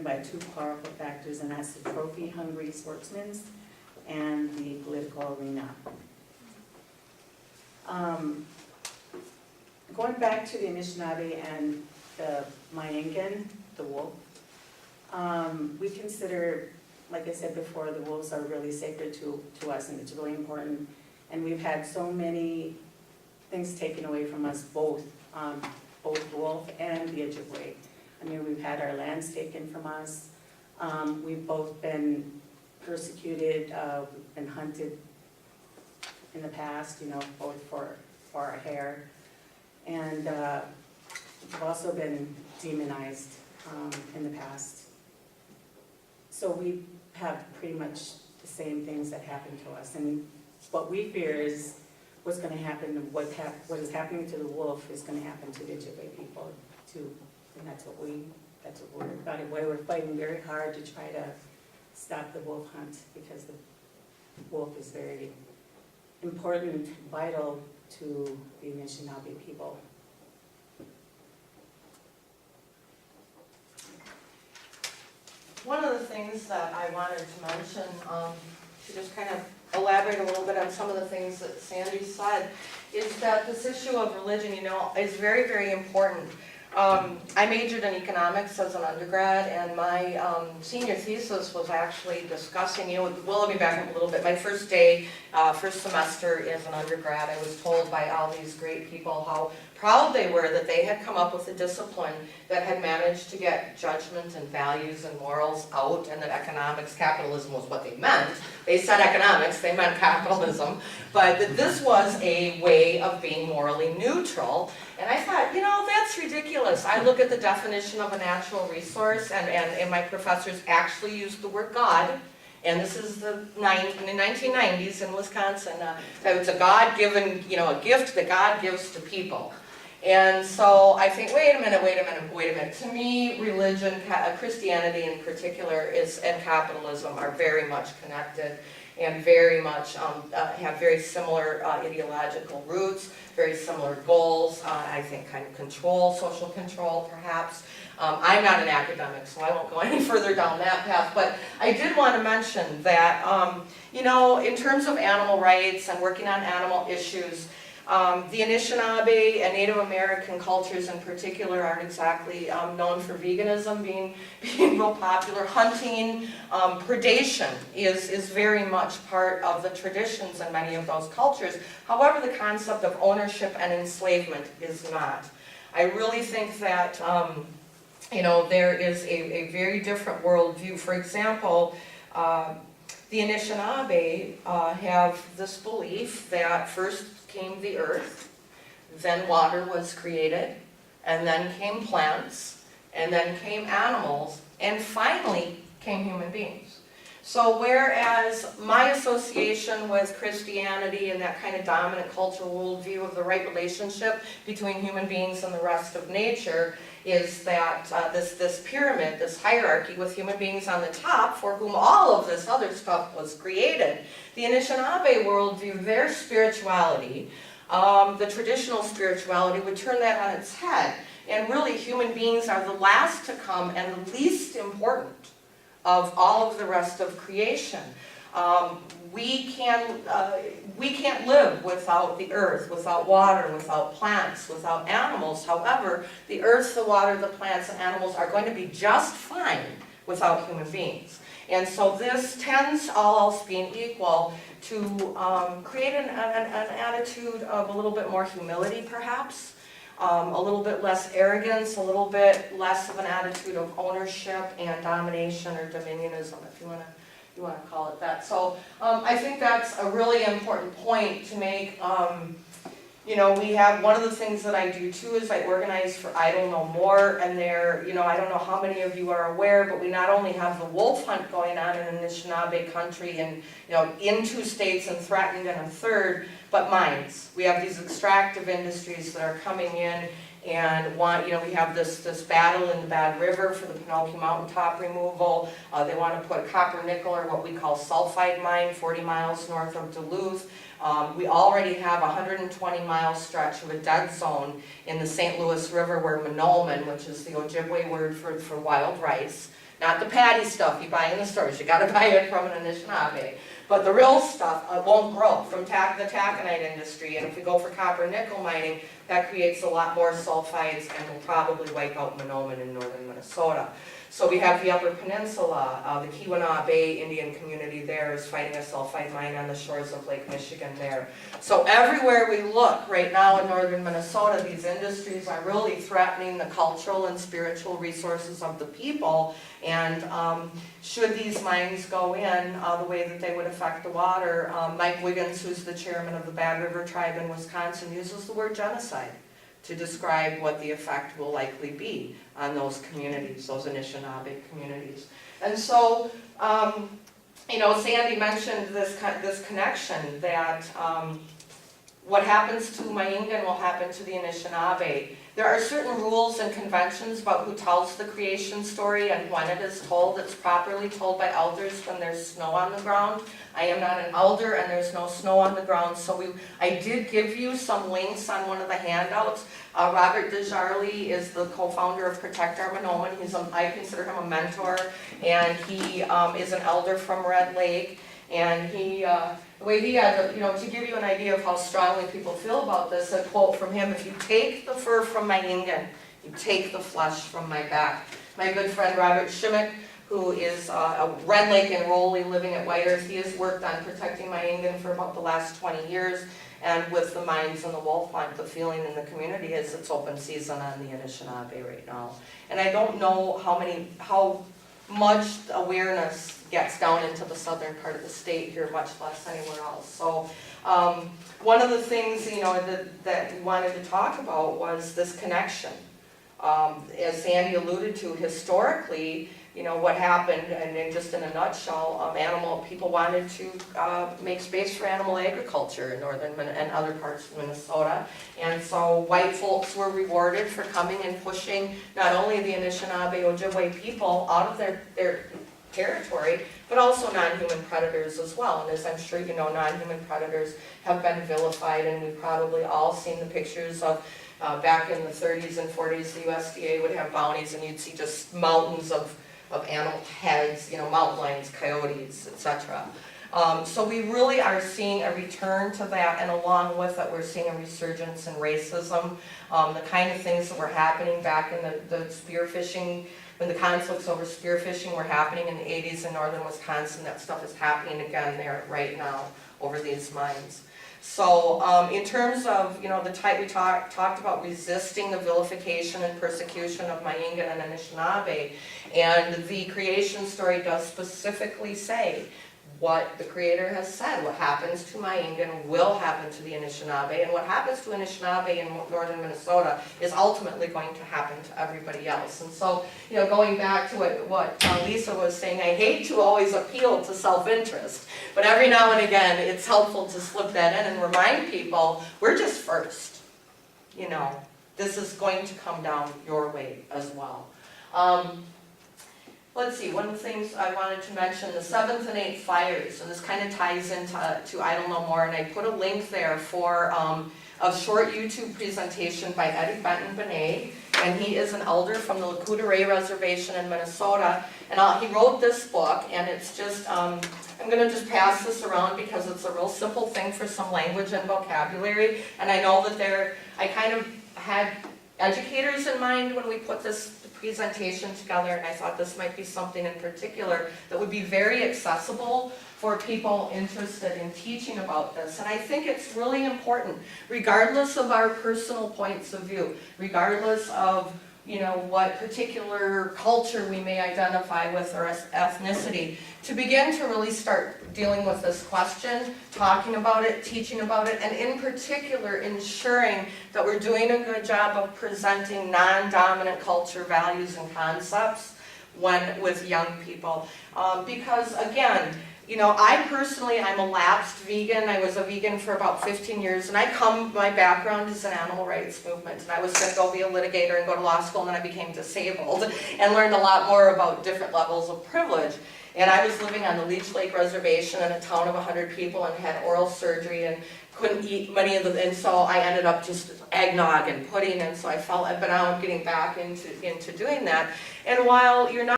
by two powerful factors, and that's the trophy-hungry sportsmen and the political arena. Going back to the Anishinaabe and the Mayangan, the wolf, we consider, like I said before, the wolves are really sacred to us, and it's really important. And we've had so many things taken away from us, both the wolf and the Ojibwe. I mean, we've had our lands taken from us. We've both been persecuted, and hunted in the past, you know, both for our hair. And we've also been demonized in the past. So we have pretty much the same things that happen to us. And what we fear is what's going to happen, what is happening to the wolf is going to happen to the Ojibwe people too. And that's what we're about. We're fighting very hard to try to stop the wolf hunt, because the wolf is very important, vital to the Anishinaabe people. One of the things that I wanted to mention, to just kind of elaborate a little bit on some of the things that Sandy said, is that this issue of religion, you know, is very, very important. I majored in economics as an undergrad, and my senior thesis was actually discussing, you know, well, let me back up a little bit. My first day, first semester as an undergrad, I was told by all these great people how proud they were that they had come up with a discipline that had managed to get judgment and values and morals out, and that economics, capitalism was what they meant. They said economics, they meant capitalism, but that this was a way of being morally neutral. And I thought, you know, that's ridiculous. I look at the definition of a natural resource, and my professors actually used the word God. And this is the 1990s in Wisconsin. So it's a God-given, you know, a gift that God gives to people. And so I think, wait a minute. To me, religion, Christianity in particular, and capitalism are very much connected, and very much have very similar ideological roots, very similar goals. I think kind of control, social control, perhaps. I'm not an academic, so I won't go any further down that path, but I did want to mention that, you know, in terms of animal rights and working on animal issues, the Anishinaabe and Native American cultures in particular aren't exactly known for veganism being real popular. Hunting, predation is very much part of the traditions in many of those cultures. However, the concept of ownership and enslavement is not. I really think that you know, there is a very different worldview. For example, the Anishinaabe have this belief that first came the earth, then water was created, and then came plants, and then came animals, and finally came human beings. So whereas my association with Christianity and that kind of dominant cultural worldview of the right relationship between human beings and the rest of nature is that this pyramid, this hierarchy with human beings on the top for whom all of this other stuff was created, the Anishinaabe worldview, their spirituality, the traditional spirituality would turn that on its head. And really human beings are the last to come and the least important of all of the rest of creation. We can't live without the earth, without water, without plants, without animals. However, the earth, the water, the plants, and animals are going to be just fine without human beings. And so this tends, all else being equal, to create an attitude of a little bit more humility, perhaps. A little bit less arrogance, a little bit less of an attitude of ownership and domination or dominionism, if you want to call it that. So I think that's a really important point to make. You know, we have, one of the things that I do too is I organize for Idle No More, and there, you know, I don't know how many of you are aware, but we not only have the wolf hunt going on in Anishinaabe country and, you know, in 2 states and threatened in a 3rd, but mines. We have these extractive industries that are coming in and want, you know, we have this battle in the Bad River for the Pinocchio mountaintop removal. They want to put a copper nickel, or what we call sulfide mine, 40 miles north of Duluth. We already have a 120-mile stretch of a dead zone in the St. Louis River where Manolman, which is the Ojibwe word for wild rice, Not the patty stuff you buy in the stores, you gotta buy it from an Anishinaabe. But the real stuff won't grow from the taconite industry, and if we go for copper nickel mining, that creates a lot more sulfides and will probably wipe out Monoman in northern Minnesota. So we have the Upper Peninsula, the Keweenaw Bay Indian community there is fighting a sulfide mine on the shores of Lake Michigan there. So everywhere we look right now in northern Minnesota, these industries are really threatening the cultural and spiritual resources of the people. And should these mines go in the way that they would affect the water, Mike Wiggins, who's the chairman of the Bad River Tribe in Wisconsin, uses the word genocide to describe what the effect will likely be on those communities, those Anishinaabe communities. And so, you know, Sandy mentioned this connection that what happens to Mayingan will happen to the Anishinaabe. There are certain rules and conventions about who tells the creation story and when it is told. It's properly told by elders when there's snow on the ground. I am not an elder and there's no snow on the ground, so I did give you some links on one of the handouts. Robert DeJarly is the co-founder of Protect Our Monoman. I consider him a mentor, and he is an elder from Red Lake. And the way he had, to give you an idea of how strongly people feel about this, a quote from him: "If you take the fur from my Ingen, you take the flesh from my back." My good friend Robert Shimmick, who is a Red Lake enrollee living at White Earth, he has worked on protecting my Ingen for about the last 20 years. And with the mines and the wolf hunt, the feeling in the community is it's open season on the Anishinaabe right now. And I don't know how much awareness gets down into the southern part of the state here, much less anywhere else. So one of the things that we wanted to talk about was this connection. As Sandy alluded to, historically, what happened, and then just in a nutshell, people wanted to make space for animal agriculture in northern and other parts of Minnesota, and so white folks were rewarded for coming and pushing not only the Anishinaabe Ojibwe people out of their territory, but also non-human predators as well. And as I'm sure you know, non-human predators have been vilified, and we've probably all seen the pictures of back in the 30s and 40s, the USDA would have bounties, and you'd see just mountains of animal heads, mountain lions, coyotes, etc. So we really are seeing a return to that, and along with it, we're seeing a resurgence in racism. The kind of things that were happening back in the spearfishing, when the conflicts over spearfishing were happening in the 80s in northern Wisconsin, that stuff is happening again there right now over these mines. So in terms of, the type we talked about resisting the vilification and persecution of Mayingan and Anishinaabe, and the creation story does specifically say what the Creator has said. What happens to Mayingan will happen to the Anishinaabe, and what happens to Anishinaabe in northern Minnesota is ultimately going to happen to everybody else. And so, going back to what Lisa was saying, I hate to always appeal to self-interest, but every now and again it's helpful to slip that in and remind people, we're just first. This is going to come down your way as well. Let's see, one of the things I wanted to mention, the 7th and 8th fires, and this kind of ties into Idle No More, and I put a link there for a short YouTube presentation by Eddie Benton Benet, and he is an elder from the Lakota Reservation in Minnesota, and he wrote this book, and it's just, I'm going to just pass this around because it's a real simple thing for some language and vocabulary, and I know that I kind of had educators in mind when we put this presentation together, and I thought this might be something in particular that would be very accessible for people interested in teaching about this. And I think it's really important, regardless of our personal points of view, regardless of what particular culture we may identify with or ethnicity, to begin to really start dealing with this question, talking about it, teaching about it, and in particular ensuring that we're doing a good job of presenting non-dominant culture values and concepts with young people. Because again, I personally, I'm a lapsed vegan. I was a vegan for about 15 years, and my background is in animal rights movement, and I was going to go be a litigator and go to law school, and then I became disabled and learned a lot more about different levels of privilege. And I was living on the Leech Lake Reservation in a town of 100 people and had oral surgery and couldn't eat many of and so I ended up just eggnog and pudding, and so I felt I've been out getting back into doing that. And while you're not